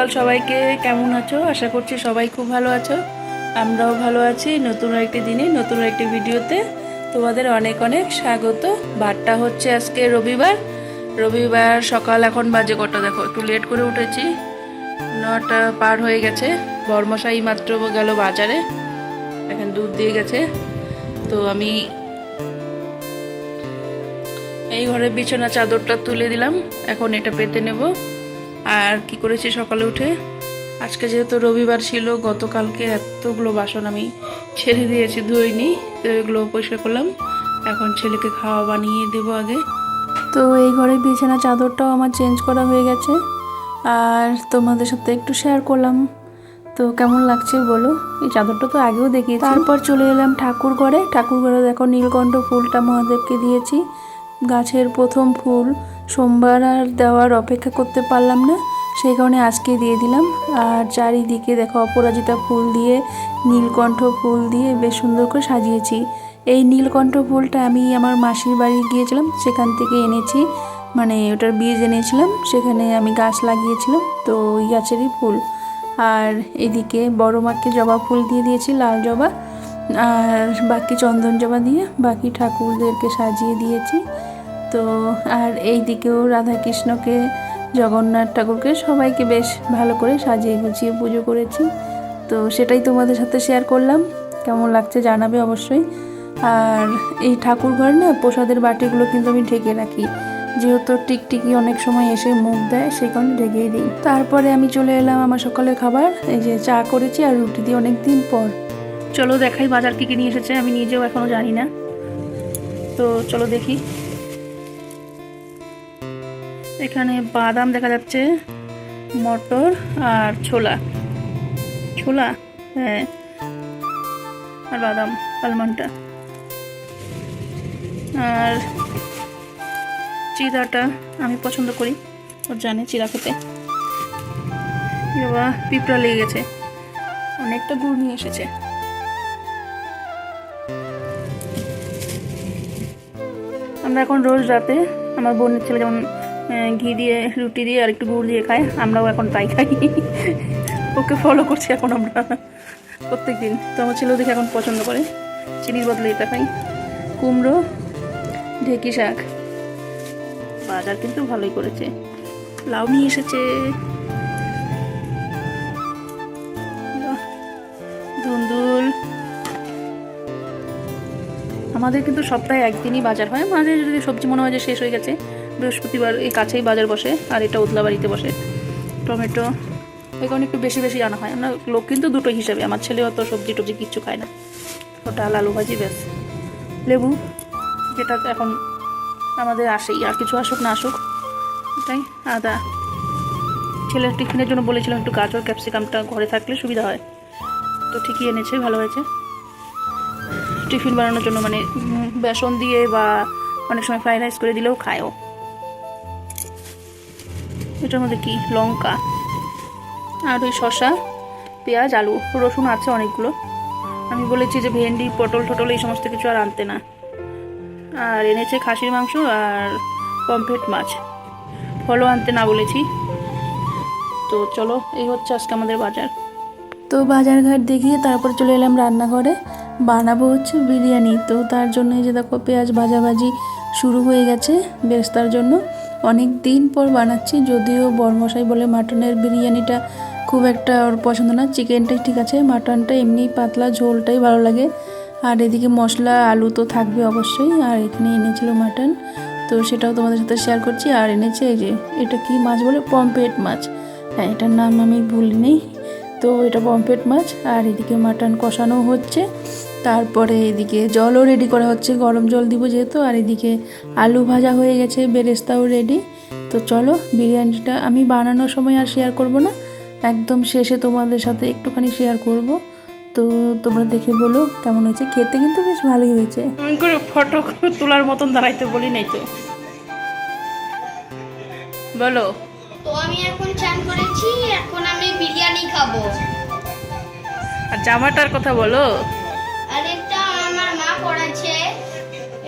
সকাল সবাইকে। কেমন আছো? আশা করছি সবাই খুব ভালো আছো। আমরাও ভালো আছি। নতুন একটি দিনে নতুন একটি ভিডিওতে তোমাদের অনেক অনেক স্বাগত। বারটা হচ্ছে আজকে রবিবার সকাল। এখন বাজে কটা দেখো, একটু লেট করে উঠেছি, 9টা পার হয়ে গেছে। বর্মশাই মাত্র গেল বাজারে, এখন দুধ দিয়ে গেছে। তো আমি এই ঘরের বিছানা চাদরটা তুলে দিলাম, এখন এটা পেতে নেব। আর কি করেছি সকালে উঠে, আজকে যেহেতু রবিবার ছিল, গতকালকে এতগুলো বাসন আমি ছেড়ে দিয়েছি, ধুইনি। তো এগুলো পরিষ্কার করলাম, এখন ছেলেকে খাওয়া বানিয়ে দেবো আগে। তো এই ঘরে বিছানা চাদরটাও আমার চেঞ্জ করা হয়ে গেছে, আর তোমাদের সাথে একটু শেয়ার করলাম। তো কেমন লাগছে বলো? এই চাদরটা তো আগেও দেখিয়েছি। তারপর চলে এলাম ঠাকুর ঘরে দেখো নীলকণ্ঠ ফুলটা মহাদেবকে দিয়েছি, গাছের প্রথম ফুল। সোমবার আর দেওয়ার অপেক্ষা করতে পারলাম না, সেই কারণে আজকে দিয়ে দিলাম। আর চারিদিকে দেখো অপরাজিতা ফুল দিয়ে, নীলকণ্ঠ ফুল দিয়ে বেশ সুন্দর করে সাজিয়েছি। এই নীলকণ্ঠ ফুলটা আমি আমার মাসির বাড়ি গিয়েছিলাম, সেখান থেকে এনেছি, মানে ওটার বীজ এনেছিলাম, সেখানে আমি গাছ লাগিয়েছিলাম, তো ওই গাছেরই ফুল। আর এদিকে বড় মাকে জবা ফুল দিয়ে দিয়েছি, লাল জবা, আর বাকি চন্দন জবা দিয়ে বাকি ঠাকুরদেরকে সাজিয়ে দিয়েছি। তো আর এই দিকেও রাধাকৃষ্ণকে, জগন্নাথ ঠাকুরকে, সবাইকে বেশ ভালো করে সাজিয়ে গুছিয়ে পুজো করেছি। তো সেটাই তোমাদের সাথে শেয়ার করলাম, কেমন লাগছে জানাবে অবশ্যই। আর এই ঠাকুর ঘর না, প্রসাদের বাটিগুলো কিন্তু আমি ঢেকে রাখি, যেহেতু টিকটিকি অনেক সময় এসে মুখ দেয়, সেই কারণে ঢেকেই দিই। তারপরে আমি চলে এলাম আমার সকালের খাবার, এই যে চা করেছি আর রুটি দিয়ে অনেক দিন পর। চলো দেখাই বাজার কী কী নিয়ে এসেছে, আমি নিজেও এখনও জানি না। তো চলো দেখি। এখানে বাদাম দেখা যাচ্ছে, মটর আর ছোলা, হ্যাঁ, আর বাদাম আলমন্ডটা, আর চিড়াটা আমি পছন্দ করি, ওর জানে চিড়া খেতে। বাবা পিঁপড়া লেগে গেছে, অনেকটা গুড় নিয়ে এসেছে। আমরা এখন রোজ রাতে আমার বোনের ছেলে যেমন ঘি দিয়ে রুটি দিয়ে আর একটু গুড় দিয়ে খায়, আমরাও এখন তাই খাই। ওকে ফলো করছি এখন আমরা প্রত্যেক দিন। তো আমার ছেলেও দেখে এখন পছন্দ করে, চিনির বদলে এটা খাই। কুমড়ো, ঢেঁকি শাক, বাজার কিন্তু ভালোই করেছে। লাউ নিয়ে এসেছে, ধুন্দুল। আমাদের কিন্তু সপ্তাহে একদিনই বাজার হয়, মাঝে যদি সবজি মনে হয় যে শেষ হয়ে গেছে, বৃহস্পতিবার এই কাছেই বাজার বসে, আর এটা উদলাবাড়িতে বসে। টমেটো এখন একটু বেশি বেশি আনা হয়, আমরা লোক কিন্তু দুটো হিসাবে, আমার ছেলে অত সবজি টবজি কিচ্ছু খায় না, ওটা আলু ভাজি ব্যাস। লেবু, যেটা এখন আমাদের আসেই, আর কিছু আসুক না আসুক এটাই। আদা, ছেলের টিফিনের জন্য বলেছিলাম একটু গাজর ক্যাপসিকামটা ঘরে থাকলে সুবিধা হয়, তো ঠিকই এনেছে, ভালো হয়েছে। টিফিন বানানোর জন্য, মানে বেসন দিয়ে বা অনেক সময় ফ্রাইড রাইস করে দিলেও খায়ও। এটার মধ্যে কি লঙ্কা, আর ওই শসা, পেঁয়াজ, আলু, রসুন আছে অনেকগুলো। আমি বলেছি যে ভেন্ডি পটল টটল এই সমস্ত কিছু আর আনতে না। আর এনেছে খাসির মাংস আর পমফ্রেট মাছ, ফলও আনতে না বলেছি। তো চলো, এই হচ্ছে আজকে আমাদের বাজার। তো বাজারঘাট দেখিয়ে তারপর চলে এলাম রান্নাঘরে, বানাবো হচ্ছে বিরিয়ানি। তো তার জন্য এই যে দেখো পেঁয়াজ ভাজাভাজি শুরু হয়ে গেছে বেরেস্তার জন্য। অনেক দিন পর বানাচ্ছি, যদিও বরমশাই বলে মাটনের বিরিয়ানিটা খুব একটা ওর পছন্দ না, চিকেনটাই ঠিক আছে, মাটনটা এমনি পাতলা ঝোলটাই ভালো লাগে। আর এদিকে মশলা আলু তো থাকবে অবশ্যই, আর এখানে এনেছিল মাটন, তো সেটাও তোমাদের সাথে শেয়ার করছি। আর এনেছে এই যে এটা কি মাছ বলে, পমফ্রেট মাছ, হ্যাঁ এটার নাম আমি ভুলিনি। তো এটা পমফ্রেট মাছ, আর এদিকে মাটন কষানো হচ্ছে, তারপরে এদিকে জলও রেডি করা হচ্ছে, গরম জল দিব যেহেতু। আর এদিকে আলু ভাজা হয়ে গেছে, বেরেস্তাও রেডি। তো চলো, বিরিয়ানিটা আমি বানানোর সময় আর শেয়ার করব না, একদম শেষে তোমাদের সাথে একটুখানি শেয়ার করব। তো তোমরা দেখে বলো কেমন হয়েছে, খেতে কিন্তু বেশ ভালোই হয়েছে। আমি করে ফটো তোলার মতন দাঁড়াইতে বলি নাই তো, বলো। তো আমি এখন চান করেছি, এখন আমি বিরিয়ানি খাবো। আর জামাটার কথা বলো। আর এটা আমার মা পড়াচ্ছে,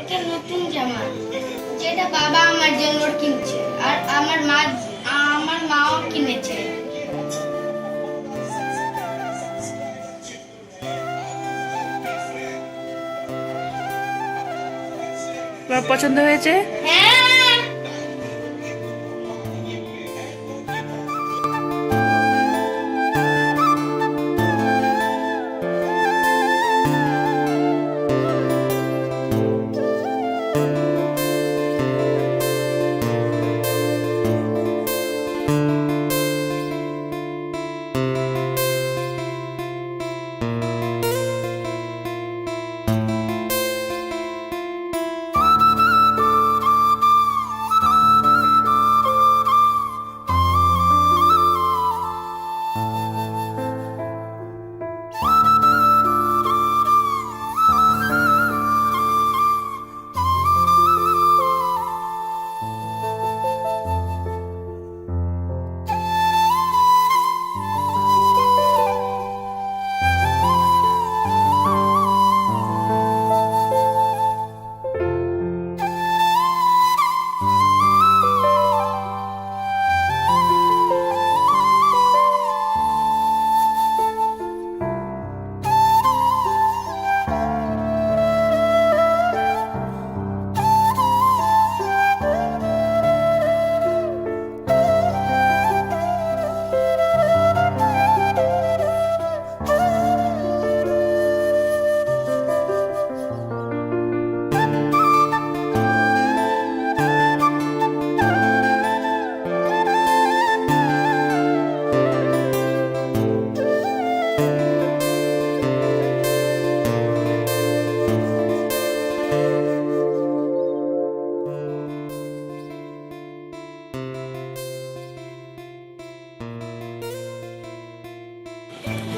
এটা নতুন জামা, যেটা বাবা আমার জন্য কিনছে, আর আমার মাও কিনেছে। তোমার পছন্দ হয়েছে? হ্যাঁ।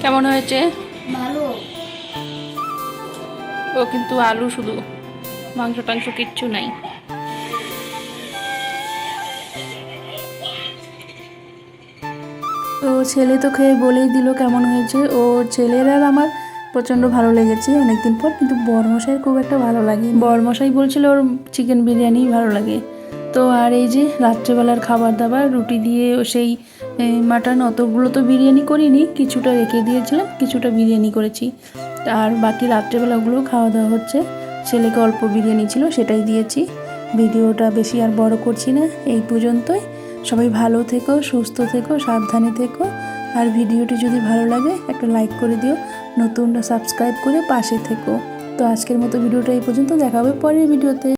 কেমন হয়েছে? ভালো। ও কিন্তু আলু শুধু, মাংস টাংস কিচ্ছু নাই। তো ছেলে তো খেয়ে বলেই দিল কেমন হয়েছে। ও ছেলের আর আমার প্রচণ্ড ভালো লেগেছে অনেকদিন পর, কিন্তু বরমশাইয়ের খুব একটা ভালো লাগে। বরমশাই বলছিল ওর চিকেন বিরিয়ানি ভালো লাগে। তো আর এই যে রাত্রেবেলার খাবার দাবার, রুটি দিয়ে সেই মাটন, অতগুলো তো বিরিয়ানি করিনি, কিছুটা রেখে দিয়েছিলাম, কিছুটা বিরিয়ানি করেছি। আর বাকি রাত্রেবেলাগুলো খাওয়া দাওয়া হচ্ছে। ছেলেকে অল্প বিরিয়ানি ছিল সেটাই দিয়েছি। ভিডিওটা বেশি আর বড় করছি না, এই পর্যন্তই। সবাই ভালো থেকো, সুস্থ থেকো, সাবধানে থেকো। আর ভিডিওটি যদি ভালো লাগে একটা লাইক করে দিও, নতুনটা সাবস্ক্রাইব করে পাশে থেকো। তো আজকের মতো ভিডিওটা এই পর্যন্ত, দেখা হবে পরের ভিডিওতে।